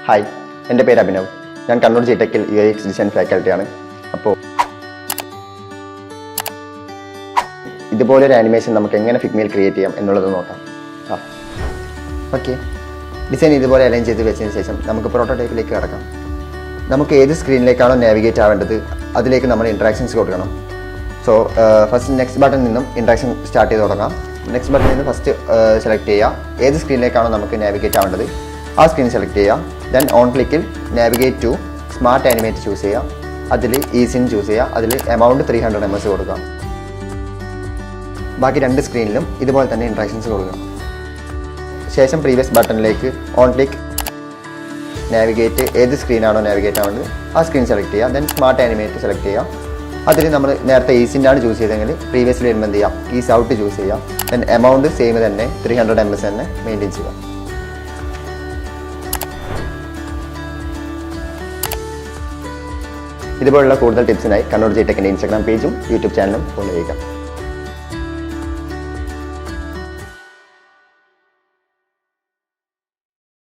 Hi, എൻ്റെ പേര് അഭിനവ്. ഞാൻ കണ്ണൂർ ജിടെക്കിൽ UX ഡിസൈൻ ഫാക്കൽറ്റിയാണ്. അപ്പോൾ ഇതുപോലൊരു ആനിമേഷൻ നമുക്ക് എങ്ങനെ ഫിഗ്മയിൽ ക്രിയേറ്റ് ചെയ്യാം എന്നുള്ളത് നോക്കാം. ഓക്കെ, ഡിസൈൻ ഇതുപോലെ അലൈൻ ചെയ്ത് വെച്ചതിന് ശേഷം നമുക്ക് പ്രോട്ടോടൈപ്പിലേക്ക് കടക്കാം. നമുക്ക് ഏത് സ്ക്രീനിലേക്കാണോ നാവിഗേറ്റ് ആവേണ്ടത് അതിലേക്ക് നമ്മൾ ഇൻട്രാക്ഷൻസ് കൊടുക്കണം. സോ ഫസ്റ്റ് നെക്സ്റ്റ് ബട്ടണിൽ നിന്നും ഇൻട്രാക്ഷൻ സ്റ്റാർട്ട് ചെയ്ത് തുടങ്ങാം. നെക്സ്റ്റ് ബട്ടണിൽ നിന്ന് ഫസ്റ്റ് സെലക്ട് ചെയ്യുക. ഏത് സ്ക്രീനിലേക്കാണോ നമുക്ക് നാവിഗേറ്റ് ആവേണ്ടത് ആ സ്ക്രീൻ സെലക്ട് ചെയ്യുക. ദെൻ ഓൺ ക്ലിക്കിൽ navigate to smart animate choose ചെയ്യുക. അതിൽ ഈസിൻ ചൂസ് ചെയ്യുക. അതിൽ എമൗണ്ട് 300 ms കൊടുക്കുക. ബാക്കി രണ്ട് സ്ക്രീനിലും ഇതുപോലെ തന്നെ ഇൻട്രാക്ഷൻസ് കൊടുക്കുക. ശേഷം പ്രീവിയസ് ബട്ടണിലേക്ക് ഓൺ ക്ലിക്ക് നാവിഗേറ്റ് ഏത് സ്ക്രീനാണോ നാവിഗേറ്റ് ആവേണ്ടത് ആ സ്ക്രീൻ സെലക്ട് ചെയ്യുക. ദെൻ സ്മാർട്ട് ആനിമേറ്റ് സെലക്ട് ചെയ്യുക. അതിൽ നമ്മൾ നേരത്തെ ഈസിൻ്റാണ് ചൂസ് ചെയ്തെങ്കിൽ പ്രീവിയസിൽ വരുമ്പോൾ എന്ത് ചെയ്യുക, ഈസ് ഔട്ട് ചൂസ് ചെയ്യുക. ദെൻ എമൗണ്ട് സെയിം തന്നെ 300 ms തന്നെ മെയിൻറ്റെയിൻ ചെയ്യുക. ഇതുപോലുള്ള കൂടുതൽ ടിപ്സിനായി കണ്ണൂർ ജിടെക്കിൻ്റെ ഇൻസ്റ്റാഗ്രാം പേജും യൂട്യൂബ് ചാനലും ഫോളോ ചെയ്യുക.